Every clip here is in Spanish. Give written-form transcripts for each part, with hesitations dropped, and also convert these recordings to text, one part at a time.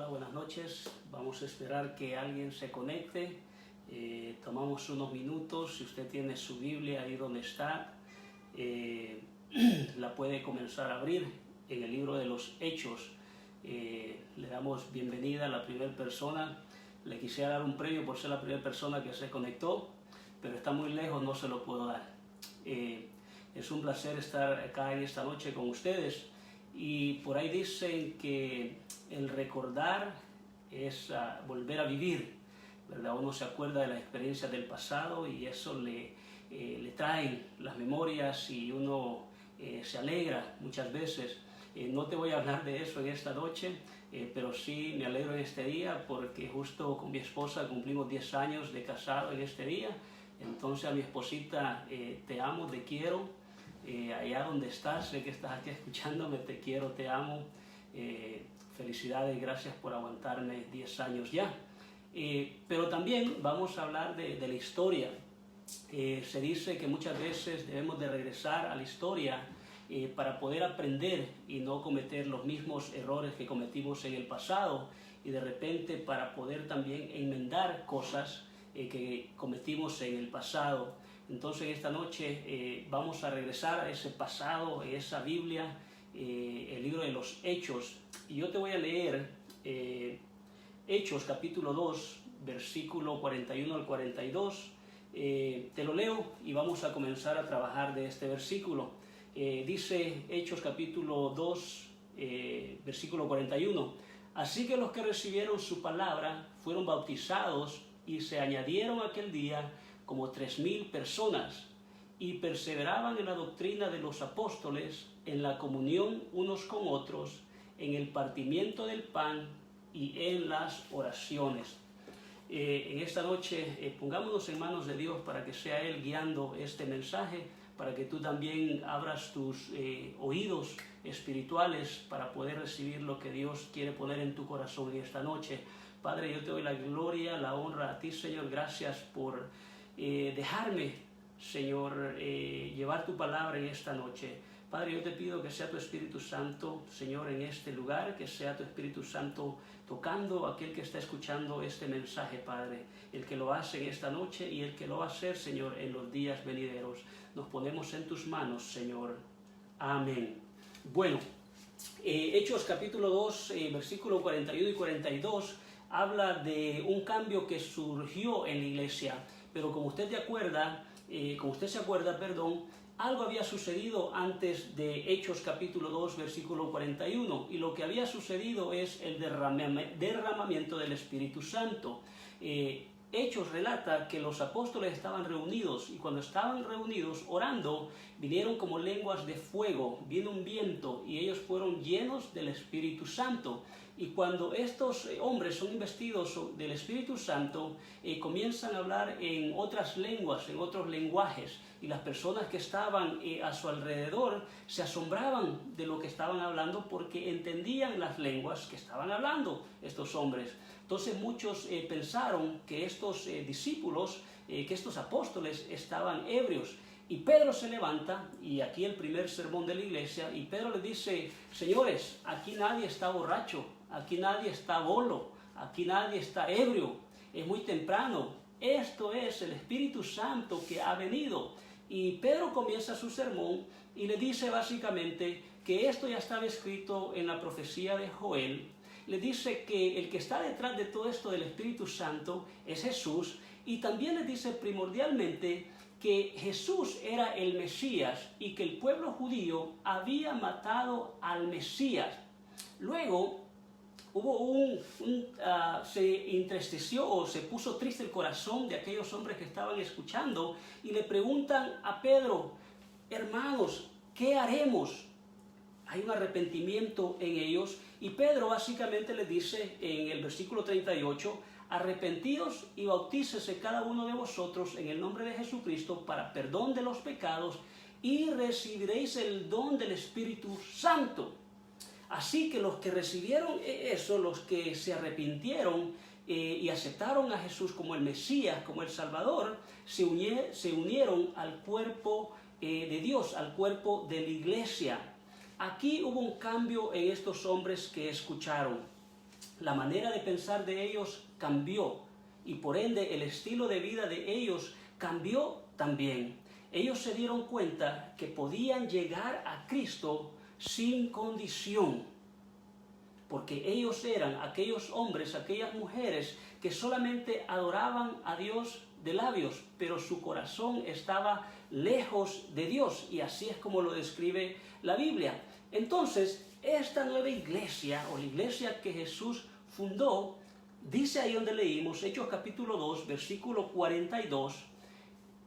Hola, buenas noches. Vamos a esperar que alguien se conecte. Tomamos unos minutos. Si usted tiene su Biblia ahí donde está, la puede comenzar a abrir en el libro de los Hechos. Le damos bienvenida a la primera persona. Le quisiera dar un premio por ser la primera persona que se conectó, pero está muy lejos, no se lo puedo dar. Es un placer estar acá en esta noche con ustedes. Y por ahí dicen que el recordar es volver a vivir, ¿verdad? Uno se acuerda de las experiencias del pasado y eso le trae las memorias y uno se alegra muchas veces. No te voy a hablar de eso en esta noche, pero sí me alegro en este día porque justo con mi esposa cumplimos 10 años de casado en este día. Entonces a mi esposita, te amo, te quiero. Allá donde estás, sé que estás aquí escuchándome, te quiero, te amo. Felicidades, gracias por aguantarme 10 años ya. Pero también vamos a hablar de la historia. Se dice que muchas veces debemos de regresar a la historia para poder aprender y no cometer los mismos errores que cometimos en el pasado, y de repente para poder también enmendar cosas que cometimos en el pasado. Entonces esta noche vamos a regresar a ese pasado, esa Biblia, el libro de los Hechos. Y yo te voy a leer Hechos capítulo 2, versículo 41 al 42. Te lo leo y vamos a comenzar a trabajar de este versículo. Dice Hechos capítulo 2, versículo 41. Así que los que recibieron su palabra fueron bautizados y se añadieron aquel día como 3,000 personas, y perseveraban en la doctrina de los apóstoles, en la comunión unos con otros, en el partimiento del pan y en las oraciones. En esta noche pongámonos en manos de Dios para que sea Él guiando este mensaje, para que tú también abras tus oídos espirituales para poder recibir lo que Dios quiere poner en tu corazón en esta noche. Padre, yo te doy la gloria, la honra a ti, Señor. Gracias por dejarme, Señor, llevar tu palabra en esta noche. Padre, yo te pido que sea tu Espíritu Santo, Señor, en este lugar, que sea tu Espíritu Santo tocando a aquel que está escuchando este mensaje, Padre, el que lo hace en esta noche y el que lo va a hacer, Señor, en los días venideros. Nos ponemos en tus manos, Señor. Amén. Bueno, Hechos capítulo 2, versículo 41 y 42, habla de un cambio que surgió en la iglesia. Pero como usted se acuerda, algo había sucedido antes de Hechos capítulo 2, versículo 41, y lo que había sucedido es el derramamiento del Espíritu Santo. Hechos relata que los apóstoles estaban reunidos, y cuando estaban reunidos orando, vinieron como lenguas de fuego, vino un viento y ellos fueron llenos del Espíritu Santo. Y cuando estos hombres son investidos del Espíritu Santo, comienzan a hablar en otras lenguas, en otros lenguajes, y las personas que estaban a su alrededor se asombraban de lo que estaban hablando porque entendían las lenguas que estaban hablando estos hombres. Entonces muchos pensaron que estos discípulos, que estos apóstoles estaban ebrios. Y Pedro se levanta, y aquí el primer sermón de la iglesia, y Pedro les dice: señores, aquí nadie está borracho, aquí nadie está bolo, aquí nadie está ebrio, es muy temprano, esto es el Espíritu Santo que ha venido. Y Pedro comienza su sermón y le dice básicamente que esto ya estaba escrito en la profecía de Joel. Le dice que el que está detrás de todo esto del Espíritu Santo es Jesús, y también le dice primordialmente que Jesús era el Mesías y que el pueblo judío había matado al Mesías. Luego hubo se entristeció o se puso triste el corazón de aquellos hombres que estaban escuchando y le preguntan a Pedro: hermanos, ¿qué haremos? Hay un arrepentimiento en ellos, y Pedro básicamente les dice en el versículo 38: arrepentidos y bautícese cada uno de vosotros en el nombre de Jesucristo para perdón de los pecados, y recibiréis el don del Espíritu Santo. Así que los que recibieron eso, los que se arrepintieron y aceptaron a Jesús como el Mesías, como el Salvador, se unieron al cuerpo de Dios, al cuerpo de la iglesia. Aquí hubo un cambio en estos hombres que escucharon. la manera de pensar de ellos cambió y por ende el estilo de vida de ellos cambió también. Ellos se dieron cuenta que podían llegar a Cristo sin condición, porque ellos eran aquellos hombres, aquellas mujeres que solamente adoraban a Dios de labios, pero su corazón estaba lejos de Dios, y así es como lo describe la Biblia. Entonces, esta nueva iglesia, o la iglesia que Jesús fundó, dice ahí donde leímos, Hechos capítulo 2, versículo 42,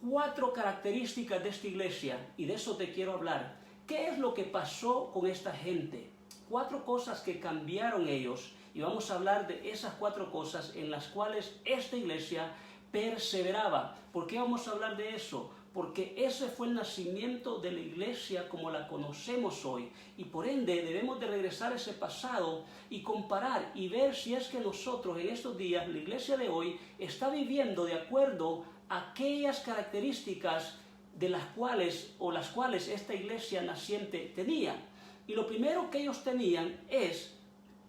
4 características de esta iglesia, y de eso te quiero hablar. ¿Qué es lo que pasó con esta gente? 4 cosas que cambiaron ellos, y vamos a hablar de esas 4 cosas en las cuales esta iglesia perseveraba. ¿Por qué vamos a hablar de eso? Porque ese fue el nacimiento de la iglesia como la conocemos hoy, y por ende debemos de regresar a ese pasado y comparar y ver si es que nosotros en estos días, la iglesia de hoy, está viviendo de acuerdo a aquellas características de las cuales esta iglesia naciente tenía. Y lo primero que ellos tenían es,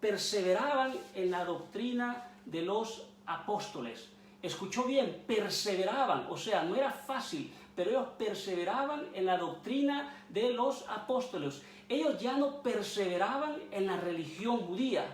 perseveraban en la doctrina de los apóstoles. Escuchó bien, perseveraban, o sea, no era fácil, pero ellos perseveraban en la doctrina de los apóstoles. Ellos ya no perseveraban en la religión judía,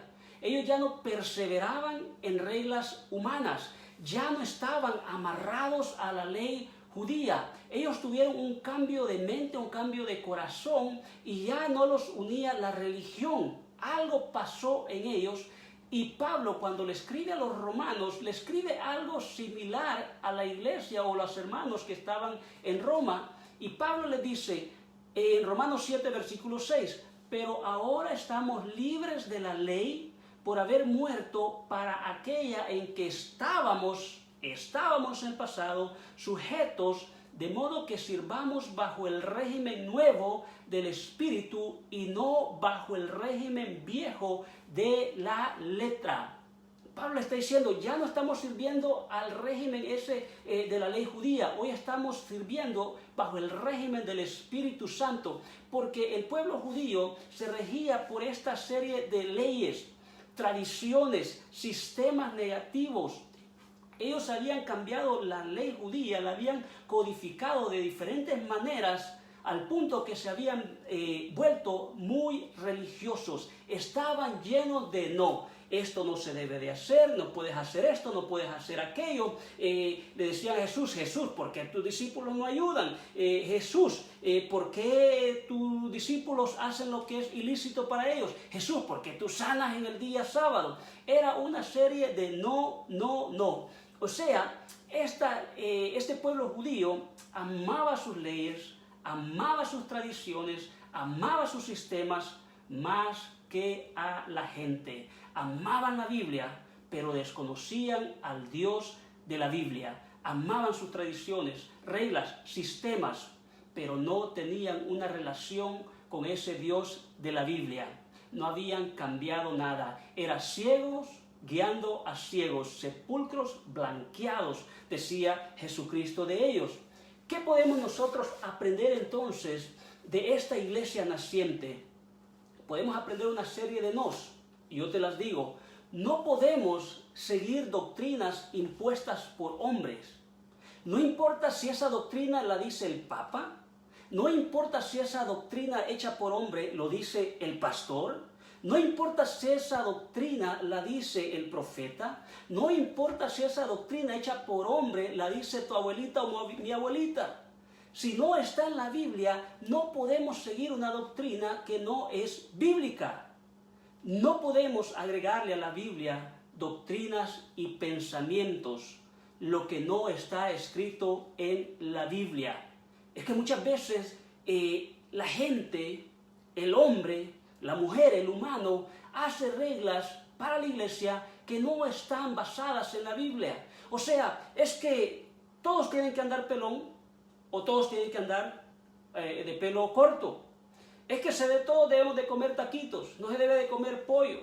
ellos ya no perseveraban en reglas humanas, ya no estaban amarrados a la ley judía. Ellos tuvieron un cambio de mente, un cambio de corazón, y ya no los unía la religión. Algo pasó en ellos. Y Pablo, cuando le escribe a los romanos, le escribe algo similar a la iglesia o los hermanos que estaban en Roma. Y Pablo le dice en Romanos 7, versículo 6, pero ahora estamos libres de la ley por haber muerto para aquella en que estábamos en pasado sujetos, de modo que sirvamos bajo el régimen nuevo del Espíritu y no bajo el régimen viejo de la letra. Pablo está diciendo, ya no estamos sirviendo al régimen ese de la ley judía, hoy estamos sirviendo bajo el régimen del Espíritu Santo, porque el pueblo judío se regía por esta serie de leyes, tradiciones, sistemas negativos. Ellos habían cambiado la ley judía, la habían codificado de diferentes maneras, al punto que se habían vuelto muy religiosos. Estaban llenos de no, esto no se debe de hacer, no puedes hacer esto, no puedes hacer aquello. Le decían a Jesús, Jesús, ¿por qué tus discípulos no ayudan? Jesús, ¿por qué tus discípulos hacen lo que es ilícito para ellos? Jesús, ¿por qué tú sanas en el día sábado? Era una serie de no, no, no. O sea, este pueblo judío amaba sus leyes, amaba sus tradiciones, amaba sus sistemas más que a la gente. Amaban la Biblia, pero desconocían al Dios de la Biblia. Amaban sus tradiciones, reglas, sistemas, pero no tenían una relación con ese Dios de la Biblia. No habían cambiado nada. Eran ciegos guiando a ciegos, sepulcros blanqueados, decía Jesucristo de ellos. ¿Qué podemos nosotros aprender entonces de esta iglesia naciente? Podemos aprender una serie de nos, y yo te las digo. No podemos seguir doctrinas impuestas por hombres. No importa si esa doctrina la dice el Papa, no importa si esa doctrina hecha por hombre lo dice el pastor, no importa si esa doctrina la dice el profeta, no importa si esa doctrina hecha por hombre la dice tu abuelita o mi abuelita. Si no está en la Biblia, no podemos seguir una doctrina que no es bíblica. No podemos agregarle a la Biblia doctrinas y pensamientos, lo que no está escrito en la Biblia. Es que muchas veces la gente, el hombre, la mujer, el humano, hace reglas para la iglesia que no están basadas en la Biblia. O sea, es que todos tienen que andar pelón o todos tienen que andar de pelo corto. Es que de todo debemos de comer taquitos, no se debe de comer pollo.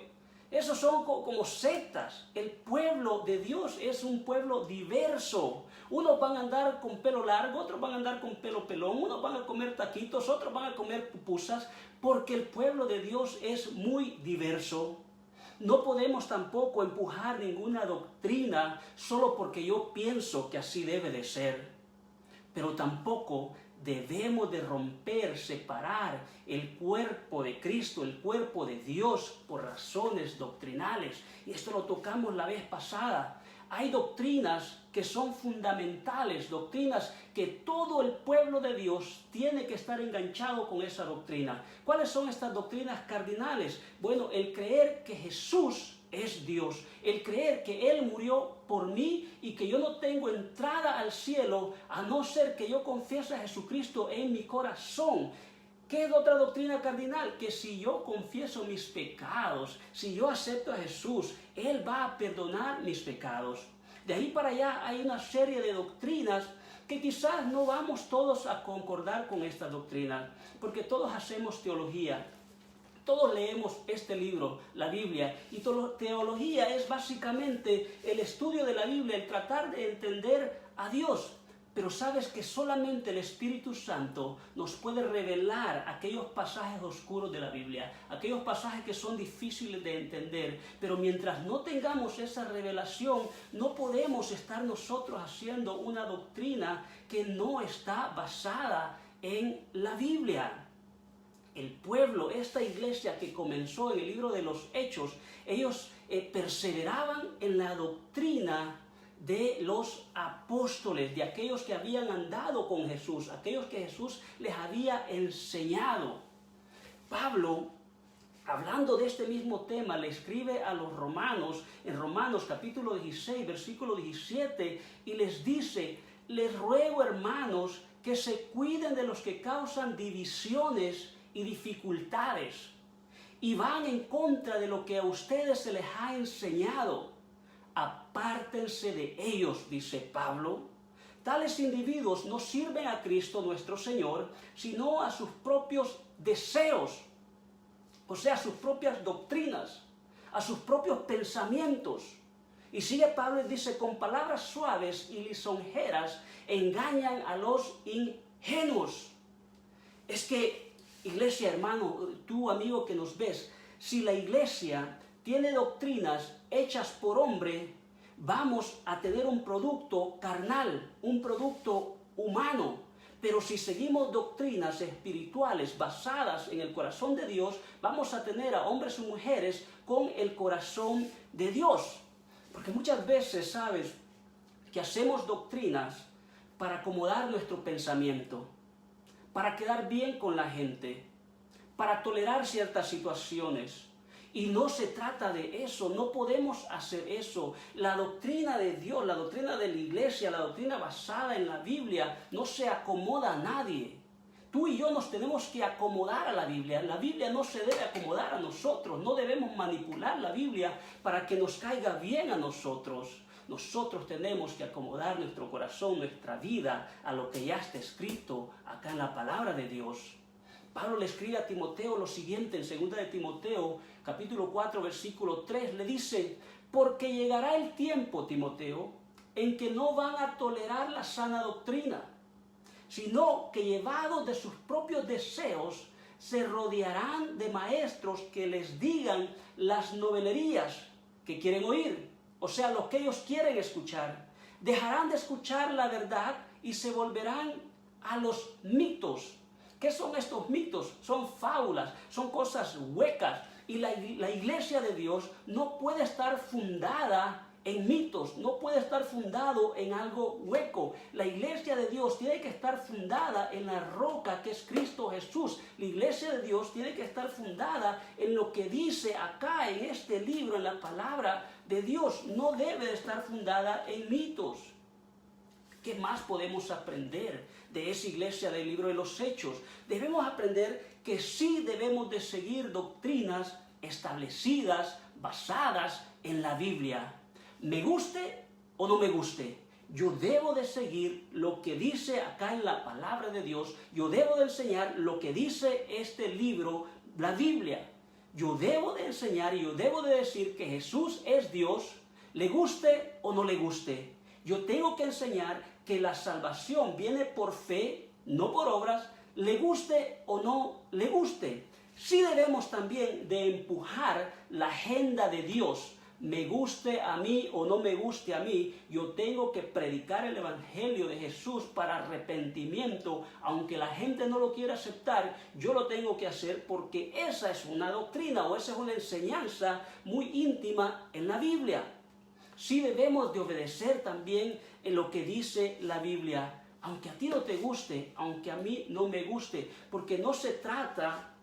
Esos son como sectas. El pueblo de Dios es un pueblo diverso. Unos van a andar con pelo largo, otros van a andar con pelo pelón, unos van a comer taquitos, otros van a comer pupusas, porque el pueblo de Dios es muy diverso. No podemos tampoco empujar ninguna doctrina solo porque yo pienso que así debe de ser. Pero tampoco debemos de romper, separar el cuerpo de Cristo, el cuerpo de Dios por razones doctrinales. Y esto lo tocamos la vez pasada. Hay doctrinas que son fundamentales, doctrinas que todo el pueblo de Dios tiene que estar enganchado con esa doctrina. ¿Cuáles son estas doctrinas cardinales? Bueno, el creer que Jesús es Dios, el creer que Él murió por mí y que yo no tengo entrada al cielo a no ser que yo confiese a Jesucristo en mi corazón. ¿Qué es otra doctrina cardinal? Que si yo confieso mis pecados, si yo acepto a Jesús, Él va a perdonar mis pecados. De ahí para allá hay una serie de doctrinas que quizás no vamos todos a concordar con esta doctrina, porque todos hacemos teología. Todos leemos este libro, la Biblia, y teología es básicamente el estudio de la Biblia, el tratar de entender a Dios. Pero sabes que solamente el Espíritu Santo nos puede revelar aquellos pasajes oscuros de la Biblia, aquellos pasajes que son difíciles de entender. Pero mientras no tengamos esa revelación, no podemos estar nosotros haciendo una doctrina que no está basada en la Biblia. El pueblo, esta iglesia que comenzó en el libro de los Hechos, ellos perseveraban en la doctrina de los apóstoles, de aquellos que habían andado con Jesús, aquellos que Jesús les había enseñado. Pablo, hablando de este mismo tema, le escribe a los romanos, en Romanos capítulo 16, versículo 17, y les dice: les ruego, hermanos, que se cuiden de los que causan divisiones y dificultades, y van en contra de lo que a ustedes se les ha enseñado. Apártense de ellos, dice Pablo. Tales individuos no sirven a Cristo nuestro Señor, sino a sus propios deseos, o sea, a sus propias doctrinas, a sus propios pensamientos. Y sigue Pablo y dice: con palabras suaves y lisonjeras engañan a los ingenuos. Es que, iglesia, hermano, tú amigo que nos ves, si la iglesia tiene doctrinas hechas por hombre, vamos a tener un producto carnal, un producto humano. Pero si seguimos doctrinas espirituales basadas en el corazón de Dios, vamos a tener a hombres y mujeres con el corazón de Dios. Porque muchas veces, sabes, que hacemos doctrinas para acomodar nuestro pensamiento, para quedar bien con la gente, para tolerar ciertas situaciones. Y no se trata de eso, no podemos hacer eso. La doctrina de Dios, la doctrina de la iglesia, la doctrina basada en la Biblia, no se acomoda a nadie. Tú y yo nos tenemos que acomodar a la Biblia. La Biblia no se debe acomodar a nosotros, no debemos manipular la Biblia para que nos caiga bien a nosotros. Nosotros tenemos que acomodar nuestro corazón, nuestra vida, a lo que ya está escrito acá en la palabra de Dios. Pablo le escribe a Timoteo lo siguiente, en 2 de Timoteo, capítulo 4, versículo 3, le dice: porque llegará el tiempo, Timoteo, en que no van a tolerar la sana doctrina, sino que llevados de sus propios deseos, se rodearán de maestros que les digan las novelerías que quieren oír, o sea, lo que ellos quieren escuchar. Dejarán de escuchar la verdad y se volverán a los mitos. ¿Qué son estos mitos? Son fábulas, son cosas huecas. Y la iglesia de Dios no puede estar fundada en mitos, no puede estar fundado en algo hueco. La iglesia de Dios tiene que estar fundada en la roca que es Cristo Jesús. La iglesia de Dios tiene que estar fundada en lo que dice acá en este libro, en la palabra de Dios. No debe de estar fundada en mitos. ¿Qué más podemos aprender de esa iglesia del libro de los Hechos? Debemos aprender que sí debemos de seguir doctrinas establecidas, basadas en la Biblia. Me guste o no me guste, yo debo de seguir lo que dice acá en la palabra de Dios. Yo debo de enseñar lo que dice este libro, la Biblia. Yo debo de enseñar y yo debo de decir que Jesús es Dios, le guste o no le guste. Yo tengo que enseñar que la salvación viene por fe, no por obras, le guste o no le guste. Sí debemos también de empujar la agenda de Dios. Me guste a mí o no me guste a mí, yo tengo que predicar el evangelio de Jesús para arrepentimiento. Aunque la gente no lo quiera aceptar, yo lo tengo que hacer porque esa es una doctrina o esa es una enseñanza muy íntima en la Biblia. Sí debemos de obedecer también en lo que dice la Biblia, aunque a ti no te guste, aunque a mí no me guste, porque no se trata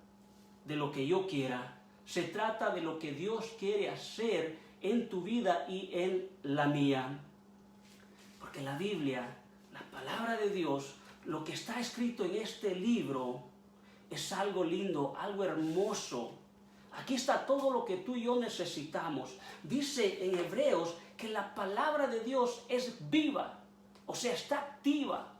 de lo que yo quiera, se trata de lo que Dios quiere hacer en tu vida y en la mía. Porque la Biblia, la palabra de Dios, lo que está escrito en este libro es algo lindo, algo hermoso. Aquí está todo lo que tú y yo necesitamos. Dice en Hebreos que la palabra de Dios es viva, o sea, está activa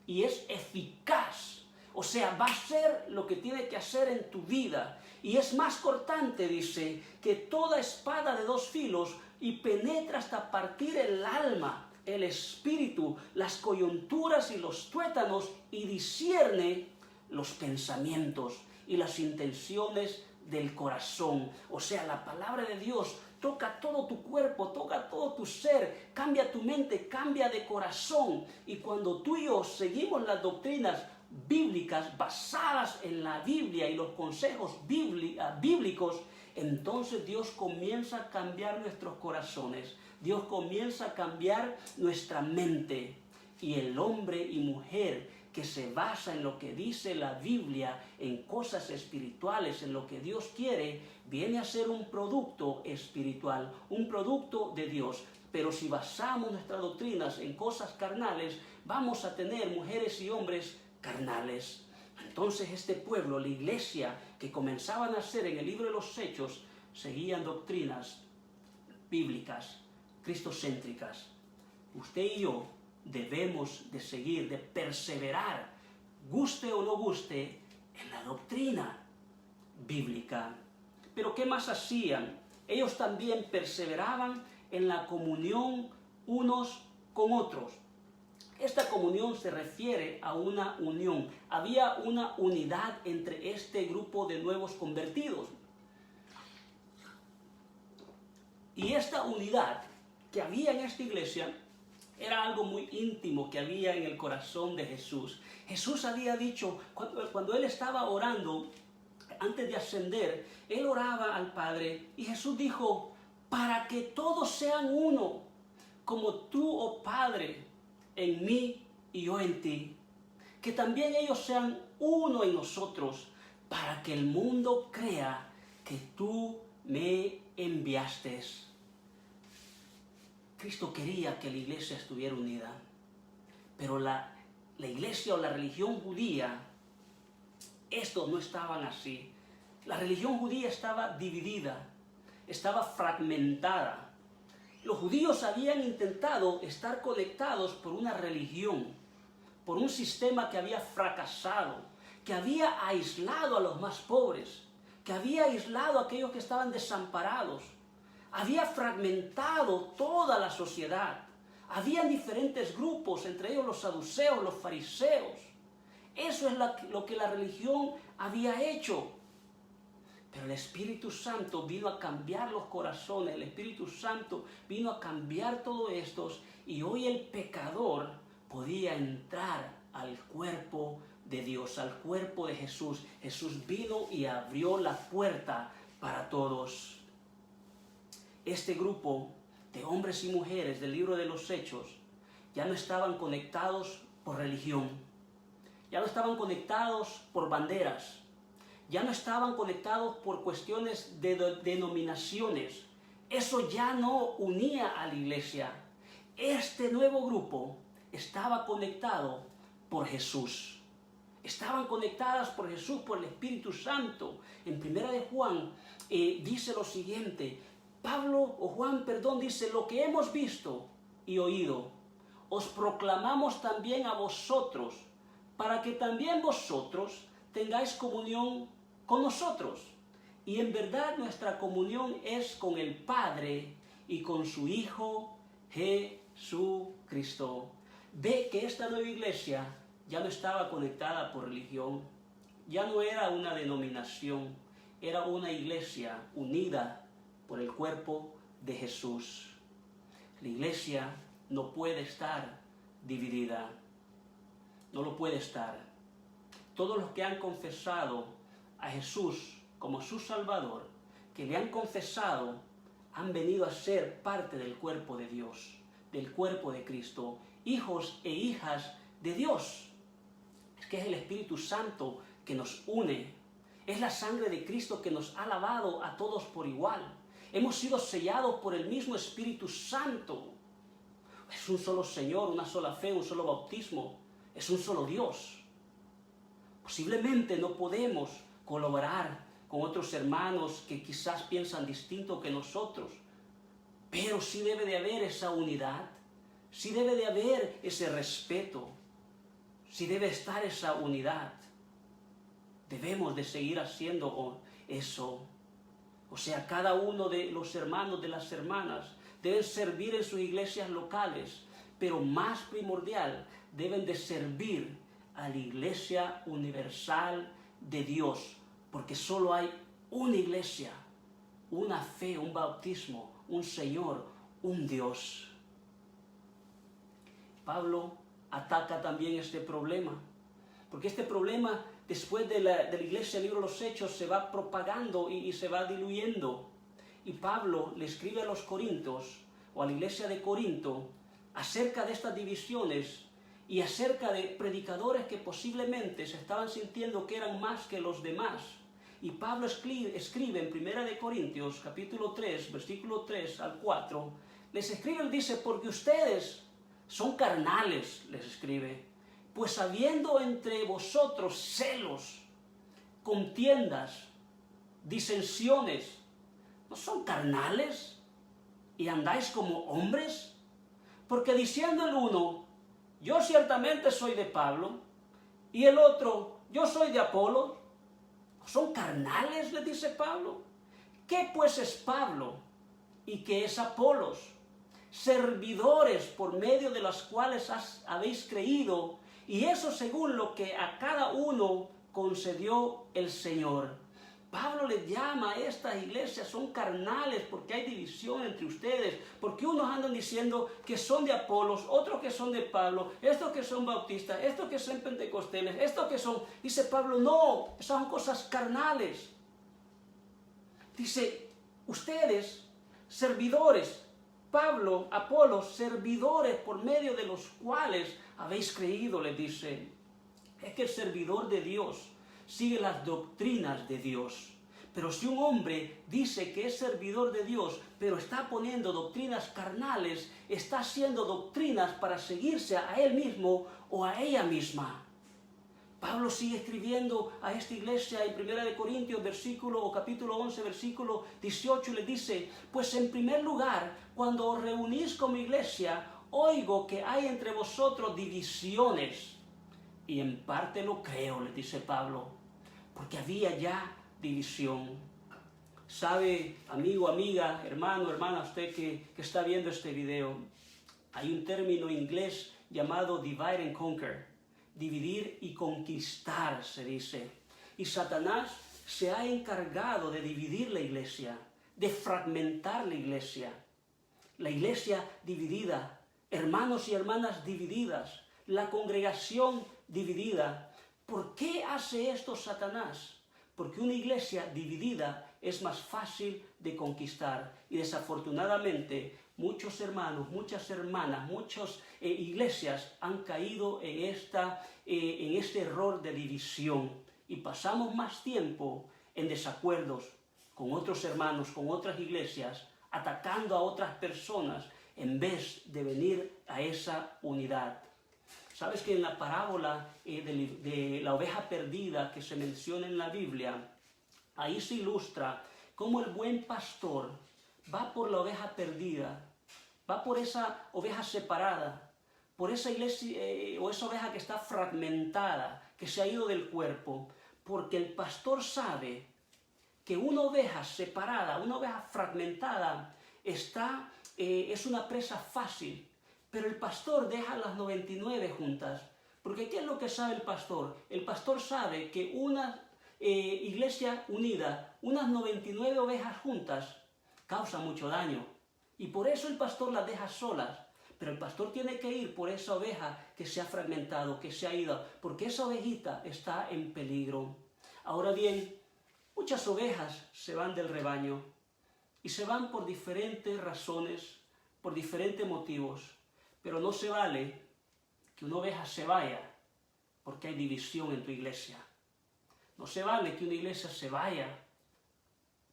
y es eficaz. O sea, va a hacer lo que tiene que hacer en tu vida. Y es más cortante, dice, que toda espada de dos filos y penetra hasta partir el alma, el espíritu, las coyunturas y los tuétanos y discierne los pensamientos y las intenciones del corazón. O sea, la palabra de Dios toca todo tu cuerpo, toca todo tu ser, cambia tu mente, cambia de corazón. Y cuando tú y yo seguimos las doctrinas bíblicas basadas en la Biblia y los consejos bíblicos, entonces Dios comienza a cambiar nuestros corazones, Dios comienza a cambiar nuestra mente, y el hombre y mujer que se basa en lo que dice la Biblia, en cosas espirituales, en lo que Dios quiere, viene a ser un producto espiritual, un producto de Dios. Pero si basamos nuestras doctrinas en cosas carnales, vamos a tener mujeres y hombres carnales. Entonces este pueblo, la iglesia que comenzaba a nacer en el libro de los Hechos, seguían doctrinas bíblicas, cristocéntricas. Usted y yo debemos de seguir, de perseverar, guste o no guste, en la doctrina bíblica. Pero ¿qué más hacían? Ellos también perseveraban en la comunión unos con otros. Esta comunión se refiere a una unión. Había una unidad entre este grupo de nuevos convertidos. Y esta unidad que había en esta iglesia era algo muy íntimo que había en el corazón de Jesús. Jesús había dicho, cuando él estaba orando, antes de ascender, él oraba al Padre y Jesús dijo, para que todos sean uno, como tú, oh Padre, en mí y yo en ti, que también ellos sean uno en nosotros, para que el mundo crea que tú me enviaste. Cristo quería que la iglesia estuviera unida, pero la iglesia o la religión judía, estos no estaban así. La religión judía estaba dividida, estaba fragmentada. Los judíos habían intentado estar conectados por una religión, por un sistema que había fracasado, que había aislado a los más pobres, que había aislado a aquellos que estaban desamparados, había fragmentado toda la sociedad. Habían diferentes grupos, entre ellos los saduceos, los fariseos. Eso es lo que la religión había hecho. Pero el Espíritu Santo vino a cambiar los corazones, el Espíritu Santo vino a cambiar todo esto, y hoy el pecador podía entrar al cuerpo de Dios, al cuerpo de Jesús. Jesús vino y abrió la puerta para todos. Este grupo de hombres y mujeres del libro de los Hechos ya no estaban conectados por religión, ya no estaban conectados por banderas, ya no estaban conectados por cuestiones de denominaciones. Eso ya no unía a la iglesia. Este nuevo grupo estaba conectado por Jesús. Estaban conectadas por Jesús, por el Espíritu Santo. En 1 de Juan dice lo siguiente, Juan dice, lo que hemos visto y oído, os proclamamos también a vosotros, para que también vosotros tengáis comunión con nosotros. Y en verdad nuestra comunión es con el Padre y con su Hijo Jesucristo. Ve que esta nueva iglesia ya no estaba conectada por religión, ya no era una denominación, era una iglesia unida por el cuerpo de Jesús. La iglesia no puede estar dividida, no lo puede estar. Todos los que han confesado a Jesús como su Salvador, que le han confesado, han venido a ser parte del cuerpo de Dios, del cuerpo de Cristo, hijos e hijas de Dios. Es que es el Espíritu Santo que nos une, es la sangre de Cristo que nos ha lavado a todos por igual. Hemos sido sellados por el mismo Espíritu Santo. Es un solo Señor, una sola fe, un solo bautismo, es un solo Dios. Posiblemente no podemos colaborar con otros hermanos que quizás piensan distinto que nosotros, pero sí debe de haber esa unidad, sí debe de haber ese respeto, sí debe estar esa unidad. Debemos de seguir haciendo eso. O sea, cada uno de los hermanos, de las hermanas, deben servir en sus iglesias locales, pero más primordial, deben de servir a la iglesia universal de Dios, porque solo hay una iglesia, una fe, un bautismo, un Señor, un Dios. Pablo ataca también este problema, porque este problema después de la iglesia del libro de los Hechos se va propagando y se va diluyendo. Y Pablo le escribe a los Corintios, o a la iglesia de Corinto, acerca de estas divisiones y acerca de predicadores que posiblemente se estaban sintiendo que eran más que los demás. Y Pablo escribe en 1 Corintios, capítulo 3, versículo 3 al 4, les escribe, dice, porque ustedes son carnales, les escribe, pues habiendo entre vosotros celos, contiendas, disensiones, ¿no son carnales y andáis como hombres? Porque diciendo el uno, yo ciertamente soy de Pablo, y el otro, yo soy de Apolo, ¿no son carnales? Le dice Pablo. ¿Qué pues es Pablo y qué es Apolos? Servidores por medio de los cuales habéis creído, y eso según lo que a cada uno concedió el Señor. Pablo les llama a estas iglesias, son carnales porque hay división entre ustedes, porque unos andan diciendo que son de Apolos, otros que son de Pablo, estos que son bautistas, estos que son pentecosteles, estos que son... Dice Pablo, no, esas son cosas carnales. Dice, ustedes, servidores, Pablo, Apolos, servidores por medio de los cuales habéis creído, les dice. Es que el servidor de Dios sigue las doctrinas de Dios. Pero si un hombre dice que es servidor de Dios, pero está poniendo doctrinas carnales, está haciendo doctrinas para seguirse a él mismo o a ella misma. Pablo sigue escribiendo a esta iglesia en 1 Corintios capítulo 11, versículo 18, y le dice, pues en primer lugar, cuando os reunís como iglesia, oigo que hay entre vosotros divisiones. Y en parte lo creo, le dice Pablo, porque había ya división. Sabe, amigo, amiga, hermano, hermana, usted que está viendo este video, hay un término inglés llamado divide and conquer, dividir y conquistar, se dice. Y Satanás se ha encargado de dividir la iglesia, de fragmentar la iglesia dividida, hermanos y hermanas divididas, la congregación dividida. ¿Por qué hace esto Satanás? Porque una iglesia dividida es más fácil de conquistar. Y desafortunadamente muchos hermanos, muchas hermanas, muchas iglesias han caído en este error de división. Y pasamos más tiempo en desacuerdos con otros hermanos, con otras iglesias, atacando a otras personas, en vez de venir a esa unidad. Sabes que en la parábola de la oveja perdida que se menciona en la Biblia, ahí se ilustra cómo el buen pastor va por la oveja perdida, va por esa oveja separada, por esa iglesia o esa oveja que está fragmentada, que se ha ido del cuerpo, porque el pastor sabe que una oveja separada, una oveja fragmentada, es una presa fácil. Pero el pastor deja las 99 juntas Porque ¿qué es lo que sabe el pastor? El pastor sabe que una iglesia unida, unas 99 ovejas juntas, causa mucho daño. Y por eso el pastor las deja solas. Pero el pastor tiene que ir por esa oveja que se ha fragmentado, que se ha ido, porque esa ovejita está en peligro. Ahora bien, muchas ovejas se van del rebaño y se van por diferentes razones, por diferentes motivos. Pero no se vale que una oveja se vaya porque hay división en tu iglesia. No se vale que una iglesia se vaya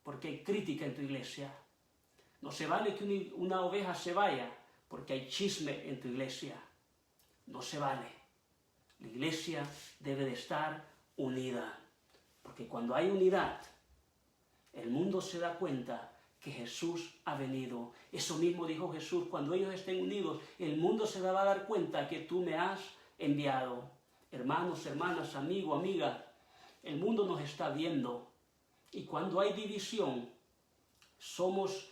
porque hay crítica en tu iglesia. No se vale que una oveja se vaya porque hay chisme en tu iglesia. No se vale. La iglesia debe de estar unida. Porque cuando hay unidad, el mundo se da cuenta que Jesús ha venido. Eso mismo dijo Jesús: cuando ellos estén unidos, el mundo se va a dar cuenta que tú me has enviado. Hermanos, hermanas, amigo, amiga, el mundo nos está viendo. Y cuando hay división, somos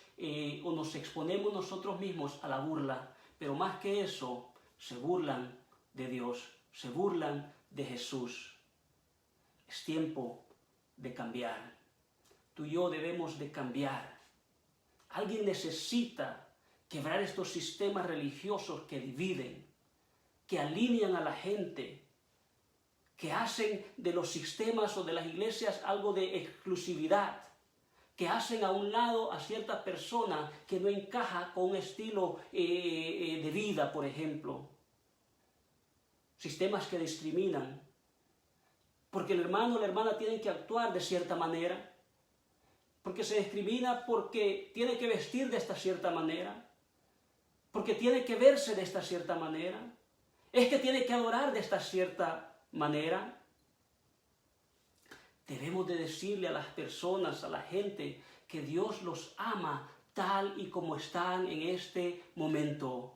o nos exponemos nosotros mismos a la burla, pero más que eso, se burlan de Dios, se burlan de Jesús. Es tiempo de cambiar. Tú y yo debemos de cambiar. Alguien necesita quebrar estos sistemas religiosos que dividen, que alinean a la gente, que hacen de los sistemas o de las iglesias algo de exclusividad, que hacen a un lado a cierta persona que no encaja con un estilo de vida, por ejemplo. Sistemas que discriminan, porque el hermano o la hermana tienen que actuar de cierta manera, porque se discrimina porque tiene que vestir de esta cierta manera, porque tiene que verse de esta cierta manera, es que tiene que adorar de esta cierta manera. Debemos de decirle a las personas, a la gente, que Dios los ama tal y como están en este momento.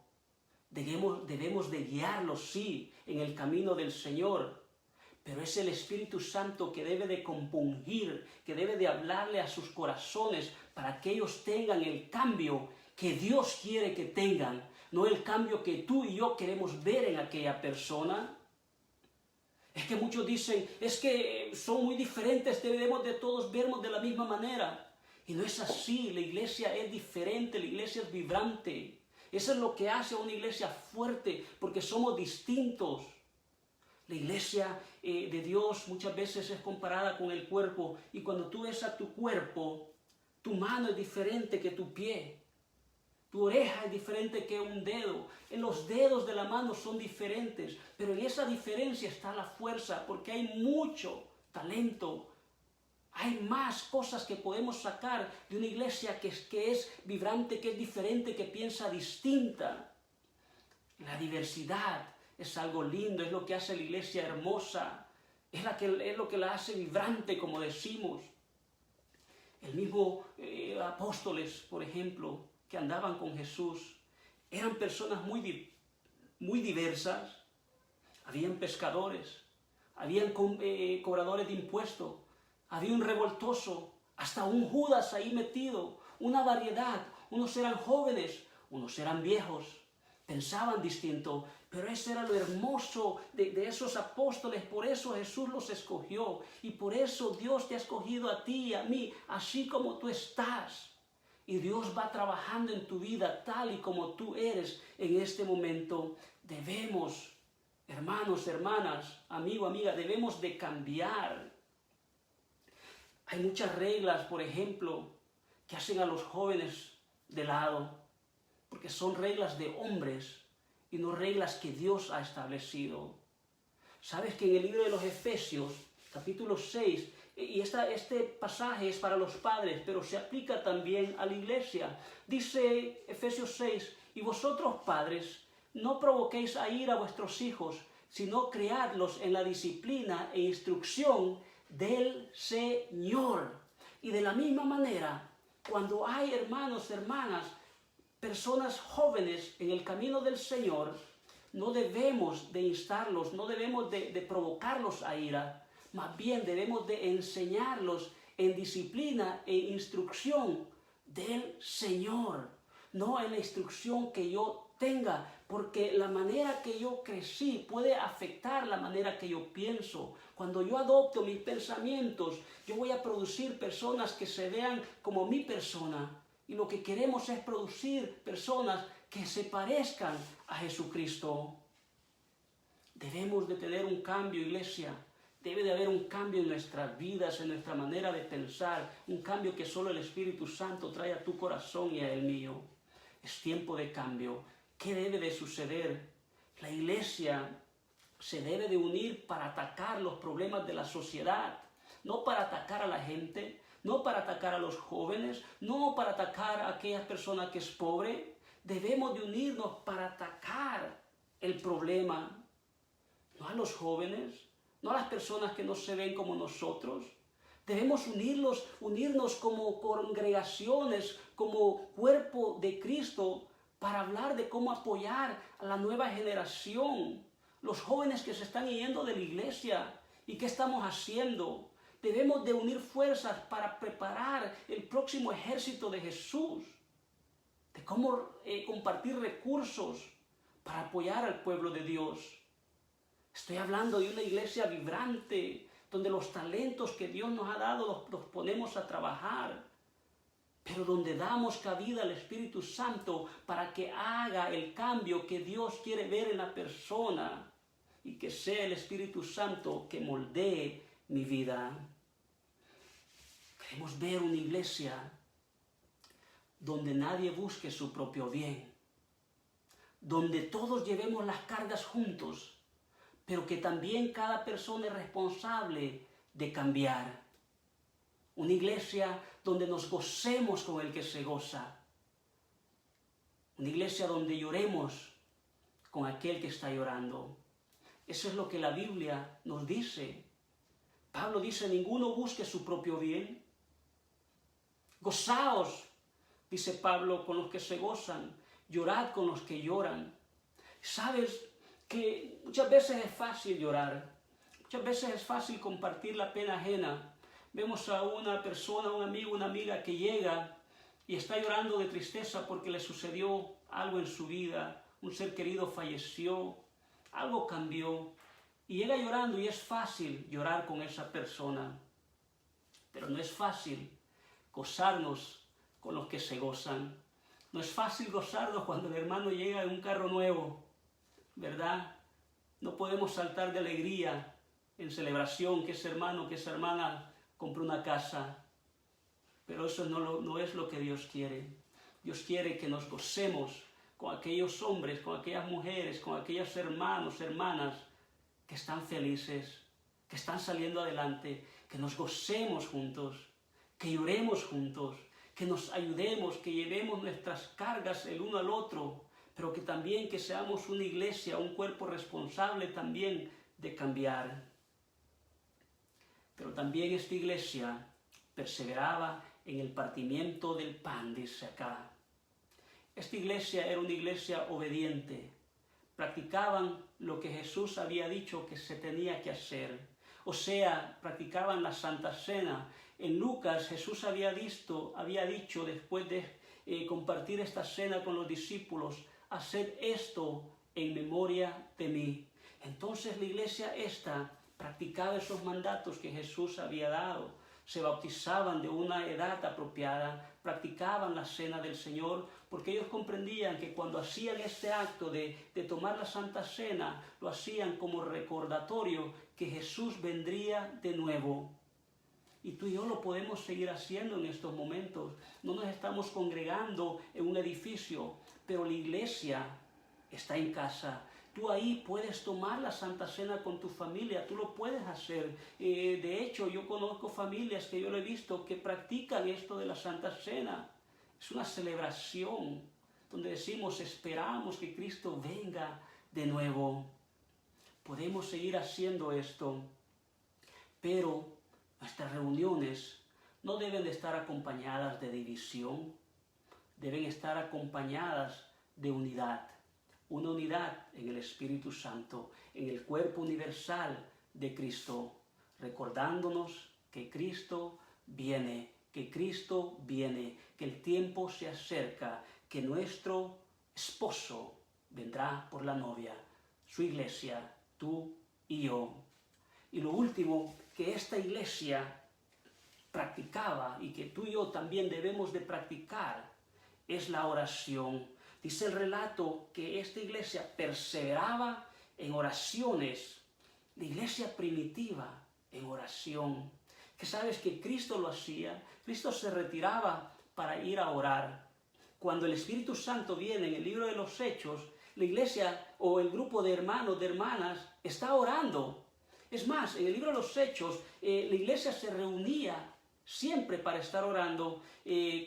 Debemos de guiarlos, sí, en el camino del Señor. Pero es el Espíritu Santo que debe de compungir, que debe de hablarle a sus corazones para que ellos tengan el cambio que Dios quiere que tengan, no el cambio que tú y yo queremos ver en aquella persona. Es que muchos dicen, es que son muy diferentes, debemos de todos vernos de la misma manera. Y no es así, la iglesia es diferente, la iglesia es vibrante. Eso es lo que hace a una iglesia fuerte, porque somos distintos. La iglesia de Dios muchas veces es comparada con el cuerpo, y cuando tú ves a tu cuerpo, tu mano es diferente que tu pie. Tu oreja es diferente que un dedo. En los dedos de la mano son diferentes, pero en esa diferencia está la fuerza, porque hay mucho talento. Hay más cosas que podemos sacar de una iglesia que es vibrante, que es diferente, que piensa distinta. La diversidad es algo lindo, es lo que hace la iglesia hermosa, es lo que la hace vibrante, como decimos. El mismo apóstoles, por ejemplo, que andaban con Jesús, eran personas muy diversas. Habían pescadores, habían cobradores de impuestos, había un revoltoso, hasta un Judas ahí metido, una variedad. Unos eran jóvenes, unos eran viejos, pensaban distinto, pero eso era lo hermoso de esos apóstoles. Por eso Jesús los escogió, y por eso Dios te ha escogido a ti y a mí, así como tú estás. Y Dios va trabajando en tu vida tal y como tú eres en este momento. Debemos, hermanos, hermanas, amigo, amiga, debemos de cambiar. Hay muchas reglas, por ejemplo, que hacen a los jóvenes de lado, porque son reglas de hombres y no reglas que Dios ha establecido. ¿Sabes que en el libro de los Efesios, capítulo 6, y este pasaje es para los padres, pero se aplica también a la iglesia? Dice Efesios 6, y vosotros padres, no provoquéis a ira a vuestros hijos, sino criadlos en la disciplina e instrucción del Señor. Y de la misma manera, cuando hay hermanos, hermanas, personas jóvenes en el camino del Señor, no debemos de instarlos, no debemos de provocarlos a ira. Más bien debemos de enseñarlos en disciplina e instrucción del Señor, no en la instrucción que yo tenga porque la manera que yo crecí puede afectar la manera que yo pienso. Cuando yo adopto mis pensamientos, yo voy a producir personas que se vean como mi persona. Y lo que queremos es producir personas que se parezcan a Jesucristo. Debemos de tener un cambio, iglesia. Debe de haber un cambio en nuestras vidas, en nuestra manera de pensar. Un cambio que solo el Espíritu Santo trae a tu corazón y a el mío. Es tiempo de cambio. ¿Qué debe de suceder? La iglesia se debe de unir para atacar los problemas de la sociedad. No para atacar a la gente, no para atacar a los jóvenes, no para atacar a aquella persona que es pobre. Debemos de unirnos para atacar el problema. No a los jóvenes, no a las personas que no se ven como nosotros. Debemos unirnos como congregaciones, como cuerpo de Cristo, para hablar de cómo apoyar a la nueva generación. Los jóvenes que se están yendo de la iglesia. ¿Y qué estamos haciendo? Debemos de unir fuerzas para preparar el próximo ejército de Jesús. De cómo compartir recursos para apoyar al pueblo de Dios. Estoy hablando de una iglesia vibrante, donde los talentos que Dios nos ha dado los ponemos a trabajar, pero donde damos cabida al Espíritu Santo para que haga el cambio que Dios quiere ver en la persona y que sea el Espíritu Santo que moldee mi vida. Queremos ver una iglesia donde nadie busque su propio bien, donde todos llevemos las cargas juntos, pero que también cada persona es responsable de cambiar. Una iglesia donde nos gocemos con el que se goza. Una iglesia donde lloremos con aquel que está llorando. Eso es lo que la Biblia nos dice. Pablo dice, ninguno busque su propio bien. Gozaos, dice Pablo, con los que se gozan. Llorad con los que lloran. ¿Sabes? Que muchas veces es fácil llorar, muchas veces es fácil compartir la pena ajena. Vemos a una persona, un amigo, una amiga que llega y está llorando de tristeza porque le sucedió algo en su vida, un ser querido falleció, algo cambió, y llega llorando y es fácil llorar con esa persona, pero no es fácil gozarnos con los que se gozan. No es fácil gozarnos cuando el hermano llega en un carro nuevo, ¿verdad? No podemos saltar de alegría en celebración que ese hermano, que esa hermana compró una casa. Pero eso no es lo que Dios quiere. Dios quiere que nos gocemos con aquellos hombres, con aquellas mujeres, con aquellos hermanos, hermanas que están felices, que están saliendo adelante, que nos gocemos juntos, que lloremos juntos, que nos ayudemos, que llevemos nuestras cargas el uno al otro, pero que también que seamos una iglesia, un cuerpo responsable también de cambiar. Pero también esta iglesia perseveraba en el partimiento del pan, dice acá. Esta iglesia era una iglesia obediente. Practicaban lo que Jesús había dicho que se tenía que hacer. O sea, practicaban la Santa Cena. En Lucas Jesús había dicho después de compartir esta cena con los discípulos, haced esto en memoria de mí. Entonces la iglesia esta practicaba esos mandatos que Jesús había dado. Se bautizaban de una edad apropiada, practicaban la cena del Señor, porque ellos comprendían que cuando hacían este acto de tomar la Santa Cena, lo hacían como recordatorio que Jesús vendría de nuevo. Y tú y yo lo podemos seguir haciendo en estos momentos. No nos estamos congregando en un edificio, pero la iglesia está en casa. Tú ahí puedes tomar la Santa Cena con tu familia, tú lo puedes hacer. De hecho, yo conozco familias que yo lo he visto que practican esto de la Santa Cena. Es una celebración donde decimos, esperamos que Cristo venga de nuevo. Podemos seguir haciendo esto, pero nuestras reuniones no deben de estar acompañadas de división, deben estar acompañadas de unidad. Una unidad en el Espíritu Santo, en el cuerpo universal de Cristo, recordándonos que Cristo viene, que el tiempo se acerca, que nuestro esposo vendrá por la novia, su iglesia, tú y yo. Y lo último que esta iglesia practicaba y que tú y yo también debemos de practicar es la oración. Dice el relato que esta iglesia perseveraba en oraciones, la iglesia primitiva en oración. Que sabes que Cristo lo hacía, Cristo se retiraba para ir a orar. Cuando el Espíritu Santo viene en el libro de los Hechos, la iglesia o el grupo de hermanos, de hermanas, está orando. Es más, en el libro de los Hechos, la iglesia se reunía siempre para estar orando.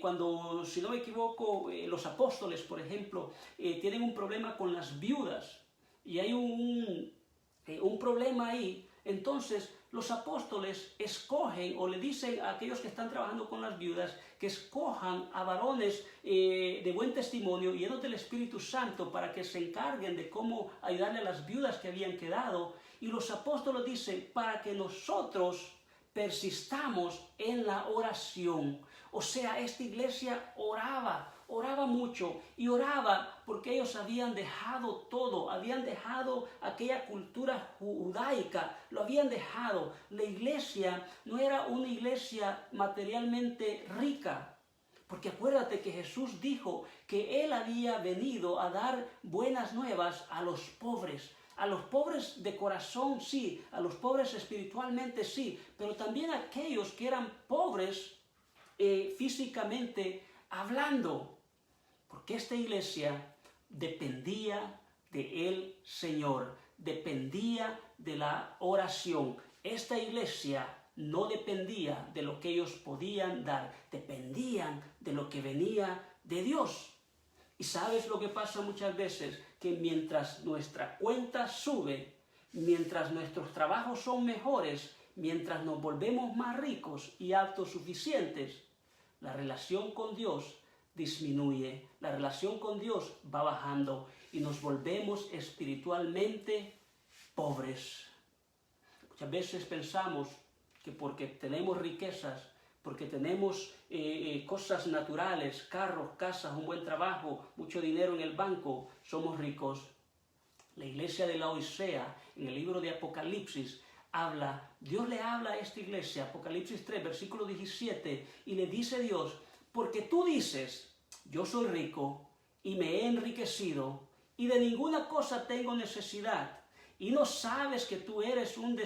Cuando, si no me equivoco, los apóstoles, por ejemplo, tienen un problema con las viudas y hay un problema ahí, entonces los apóstoles escogen o le dicen a aquellos que están trabajando con las viudas que escojan a varones de buen testimonio, llenos del Espíritu Santo, para que se encarguen de cómo ayudarle a las viudas que habían quedado. Y los apóstoles dicen, para que nosotros persistamos en la oración. O sea, esta iglesia oraba mucho, y oraba porque ellos habían dejado todo, habían dejado aquella cultura judaica, lo habían dejado. La iglesia no era una iglesia materialmente rica, porque acuérdate que Jesús dijo que Él había venido a dar buenas nuevas a los pobres. A los pobres de corazón sí, a los pobres espiritualmente sí, pero también a aquellos que eran pobres físicamente hablando. Porque esta iglesia dependía del Señor, dependía de la oración. Esta iglesia no dependía de lo que ellos podían dar, dependían de lo que venía de Dios. Y sabes lo que pasa muchas veces, que mientras nuestra cuenta sube, mientras nuestros trabajos son mejores, mientras nos volvemos más ricos y autosuficientes, la relación con Dios disminuye, la relación con Dios va bajando y nos volvemos espiritualmente pobres. Muchas veces pensamos que porque tenemos riquezas, porque tenemos cosas naturales, carros, casas, un buen trabajo, mucho dinero en el banco, somos ricos. La iglesia de Laodicea, en el libro de Apocalipsis, Dios le habla a esta iglesia, Apocalipsis 3, versículo 17, y le dice Dios, porque tú dices, yo soy rico y me he enriquecido y de ninguna cosa tengo necesidad, y no sabes que tú eres un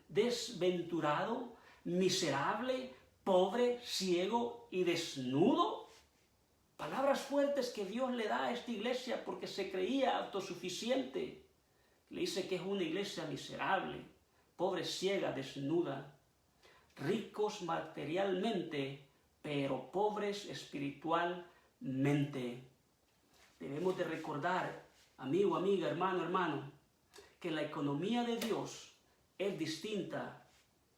desventurado, miserable, pobre, ciego y desnudo. Palabras fuertes que Dios le da a esta iglesia porque se creía autosuficiente. Le dice que es una iglesia miserable, pobre, ciega, desnuda, ricos materialmente, pero pobres espiritualmente. Debemos de recordar, amigo, amiga, hermano, que la economía de Dios es distinta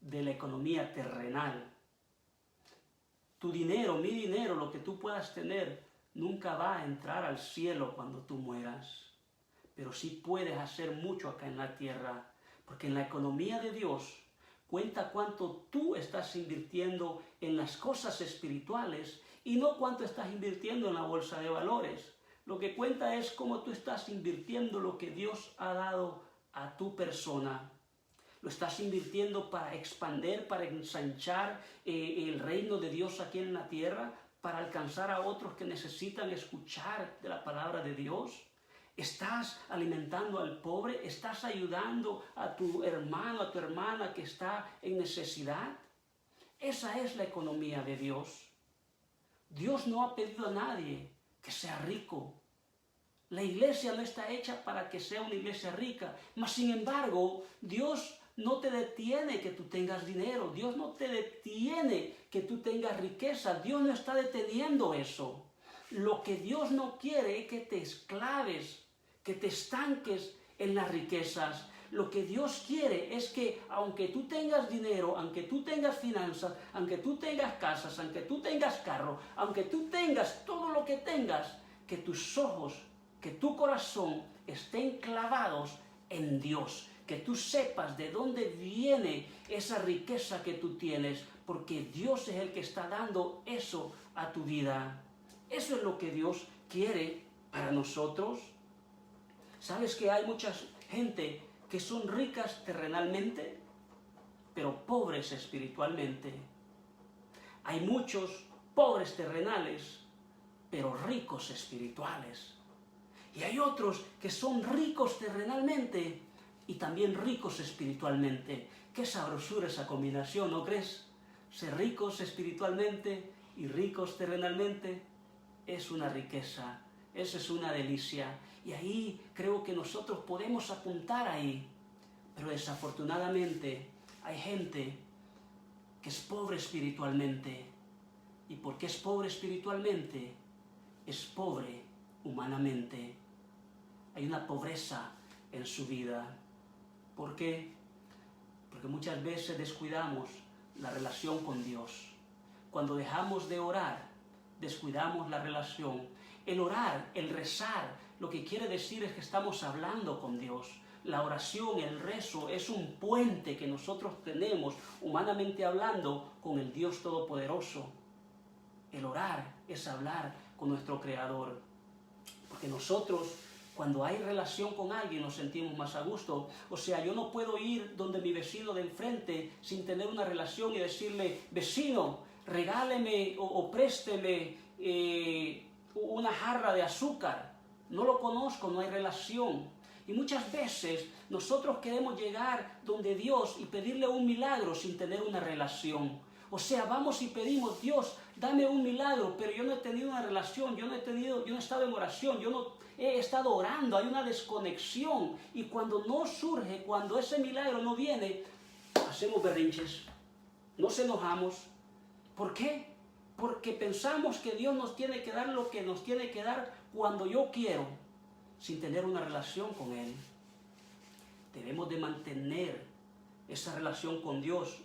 de la economía terrenal. Tu dinero, mi dinero, lo que tú puedas tener, nunca va a entrar al cielo cuando tú mueras. Pero sí puedes hacer mucho acá en la tierra, porque en la economía de Dios cuenta cuánto tú estás invirtiendo en las cosas espirituales y no cuánto estás invirtiendo en la bolsa de valores. Lo que cuenta es cómo tú estás invirtiendo lo que Dios ha dado a tu persona. Lo estás invirtiendo para expandir, para ensanchar el reino de Dios aquí en la tierra, para alcanzar a otros que necesitan escuchar de la palabra de Dios. ¿Estás alimentando al pobre? ¿Estás ayudando a tu hermano, a tu hermana que está en necesidad? Esa es la economía de Dios. Dios no ha pedido a nadie que sea rico. La iglesia no está hecha para que sea una iglesia rica, mas sin embargo, Dios no te detiene que tú tengas dinero, Dios no te detiene que tú tengas riqueza, Dios no está deteniendo eso. Lo que Dios no quiere es que te esclaves, que te estanques en las riquezas. Lo que Dios quiere es que aunque tú tengas dinero, aunque tú tengas finanzas, aunque tú tengas casas, aunque tú tengas carro, aunque tú tengas todo lo que tengas, que tus ojos, que tu corazón estén clavados en Dios. Que tú sepas de dónde viene esa riqueza que tú tienes, porque Dios es el que está dando eso a tu vida. Eso es lo que Dios quiere para nosotros. ¿Sabes que hay mucha gente que son ricas terrenalmente, pero pobres espiritualmente? Hay muchos pobres terrenales, pero ricos espirituales. Y hay otros que son ricos terrenalmente y también ricos espiritualmente. Qué sabrosura esa combinación, ¿no crees? Ser ricos espiritualmente y ricos terrenalmente es una riqueza, eso es una delicia. Y ahí creo que nosotros podemos apuntar ahí. Pero desafortunadamente hay gente que es pobre espiritualmente. ¿Y por qué es pobre espiritualmente? Es pobre humanamente. Hay una pobreza en su vida. ¿Por qué? Porque muchas veces descuidamos la relación con Dios. Cuando dejamos de orar, descuidamos la relación. El orar, el rezar, lo que quiere decir es que estamos hablando con Dios. La oración, el rezo, es un puente que nosotros tenemos, humanamente hablando, con el Dios Todopoderoso. El orar es hablar con nuestro Creador. Porque nosotros, cuando hay relación con alguien, nos sentimos más a gusto. O sea, yo no puedo ir donde mi vecino de enfrente sin tener una relación y decirle, vecino, regáleme o présteme una jarra de azúcar. No lo conozco, no hay relación. Y muchas veces nosotros queremos llegar donde Dios y pedirle un milagro sin tener una relación. O sea, vamos y pedimos, Dios, dame un milagro, pero yo no he tenido una relación, yo no he estado en oración, yo no he estado orando, hay una desconexión. Y cuando no surge, cuando ese milagro no viene, hacemos berrinches, nos enojamos. ¿Por qué? Porque pensamos que Dios nos tiene que dar lo que nos tiene que dar cuando yo quiero, sin tener una relación con Él. Debemos de mantener esa relación con Dios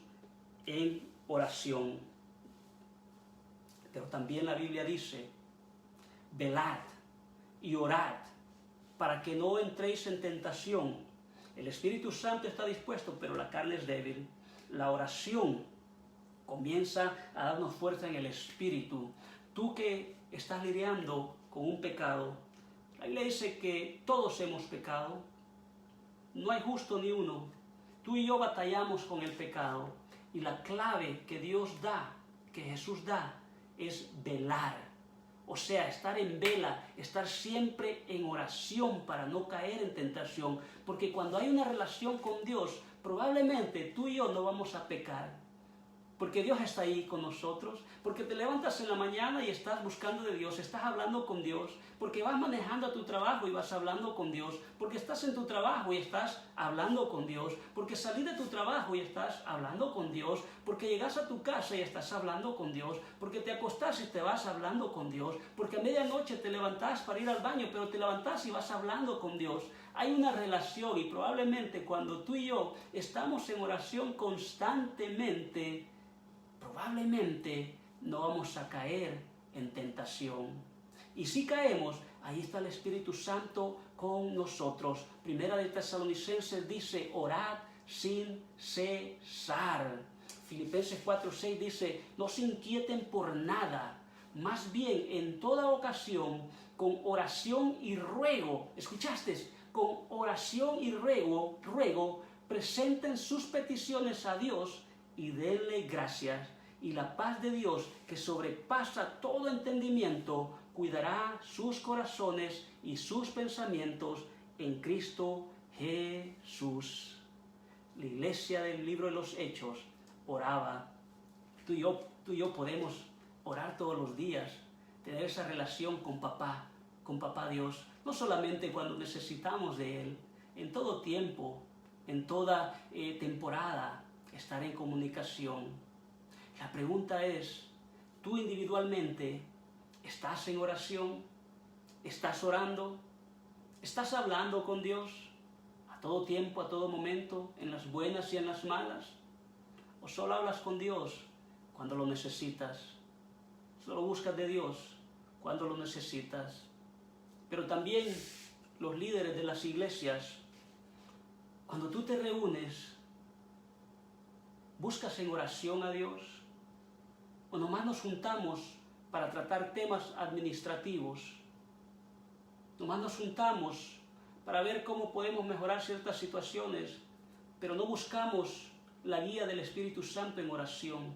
en oración. Pero también la Biblia dice, velad y orad para que no entréis en tentación. El Espíritu Santo está dispuesto, pero la carne es débil. La oración comienza a darnos fuerza en el Espíritu. Tú que estás lidiando con un pecado, la Biblia dice que todos hemos pecado. No hay justo ni uno. Tú y yo batallamos con el pecado. Y la clave que Dios da, que Jesús da, es velar. O sea, estar en vela, estar siempre en oración para no caer en tentación. Porque cuando hay una relación con Dios, probablemente tú y yo no vamos a pecar. Porque Dios está ahí con nosotros, porque te levantas en la mañana y estás buscando de Dios, estás hablando con Dios, porque vas manejando a tu trabajo y vas hablando con Dios, porque estás en tu trabajo y estás hablando con Dios, porque salís de tu trabajo y estás hablando con Dios, porque llegas a tu casa y estás hablando con Dios, porque te acostás y te vas hablando con Dios, porque a medianoche te levantás para ir al baño, pero te levantás y vas hablando con Dios. Hay una relación y probablemente cuando tú y yo estamos en oración constantemente, probablemente no vamos a caer en tentación. Y si caemos, ahí está el Espíritu Santo con nosotros. Primera de Tesalonicenses dice, orad sin cesar. Filipenses 4:6 dice, no se inquieten por nada, más bien en toda ocasión, con oración y ruego, ¿escuchaste? Con oración y ruego, presenten sus peticiones a Dios y denle gracias. Y la paz de Dios, que sobrepasa todo entendimiento, cuidará sus corazones y sus pensamientos en Cristo Jesús. La iglesia del libro de los Hechos oraba. Tú y yo podemos orar todos los días, tener esa relación con papá Dios, no solamente cuando necesitamos de Él, en todo tiempo, en toda temporada, estar en comunicación. La pregunta es, ¿tú individualmente estás en oración? ¿Estás orando? ¿Estás hablando con Dios a todo tiempo, a todo momento, en las buenas y en las malas? ¿O solo hablas con Dios cuando lo necesitas? Solo buscas de Dios cuando lo necesitas. Pero también los líderes de las iglesias, cuando tú te reúnes, ¿buscas en oración a Dios? ¿O nomás nos juntamos para tratar temas administrativos? Nomás nos juntamos para ver cómo podemos mejorar ciertas situaciones, pero no buscamos la guía del Espíritu Santo en oración.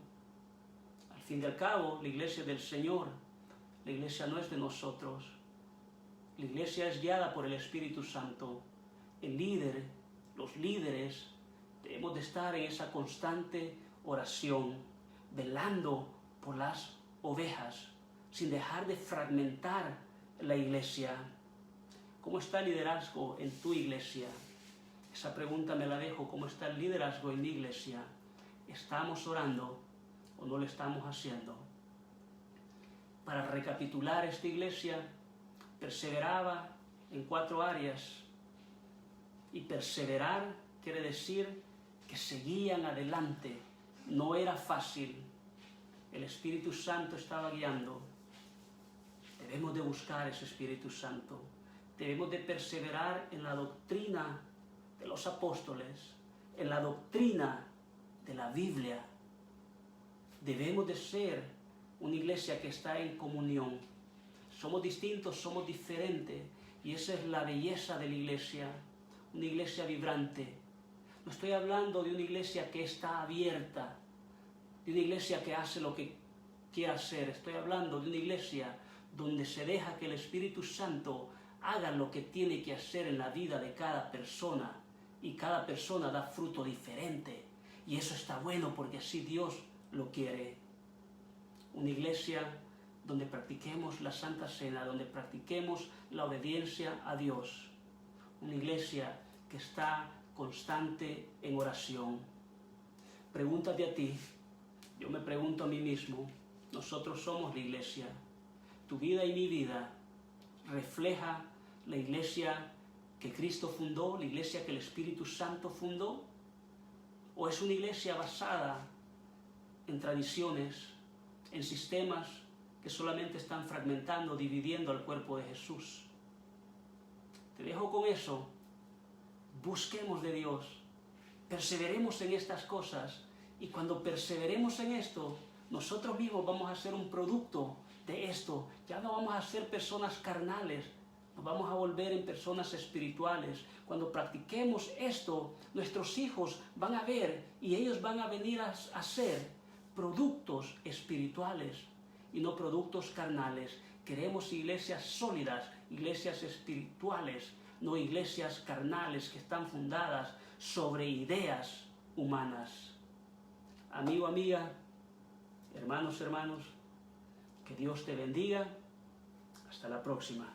Al fin y al cabo, la iglesia es del Señor, la iglesia no es de nosotros. La iglesia es guiada por el Espíritu Santo. El líder, los líderes, debemos de estar en esa constante oración, velando por las ovejas, sin dejar de fragmentar la iglesia. ¿Cómo está el liderazgo en tu iglesia? Esa pregunta me la dejo. ¿Cómo está el liderazgo en mi iglesia? ¿Estamos orando o no lo estamos haciendo? Para recapitular, esta iglesia perseveraba en 4 áreas. Y perseverar quiere decir que seguían adelante. No era fácil. El Espíritu Santo estaba guiando. Debemos de buscar ese Espíritu Santo. Debemos de perseverar en la doctrina de los apóstoles, en la doctrina de la Biblia. Debemos de ser una iglesia que está en comunión. Somos distintos, somos diferentes, y esa es la belleza de la iglesia, una iglesia vibrante. No estoy hablando de una iglesia que está abierta, de una iglesia que hace lo que quiera hacer. Estoy hablando de una iglesia donde se deja que el Espíritu Santo haga lo que tiene que hacer en la vida de cada persona, y cada persona da fruto diferente, y eso está bueno porque así Dios lo quiere. Una iglesia donde practiquemos la Santa Cena, donde practiquemos la obediencia a Dios. Una iglesia que está constante en oración. Pregúntate a ti, yo me pregunto a mí mismo, nosotros somos la iglesia. Tu vida y mi vida refleja la iglesia que Cristo fundó, la iglesia que el Espíritu Santo fundó, o es una iglesia basada en tradiciones, en sistemas que solamente están fragmentando, dividiendo al cuerpo de Jesús. Te dejo con eso. Busquemos de Dios, perseveremos en estas cosas, y cuando perseveremos en esto, nosotros mismos vamos a ser un producto de esto. Ya no vamos a ser personas carnales, nos vamos a volver en personas espirituales. Cuando practiquemos esto, nuestros hijos van a ver y ellos van a venir a ser productos espirituales y no productos carnales. Queremos iglesias sólidas, iglesias espirituales, no iglesias carnales que están fundadas sobre ideas humanas. Amigo, amiga, hermanos, que Dios te bendiga. Hasta la próxima.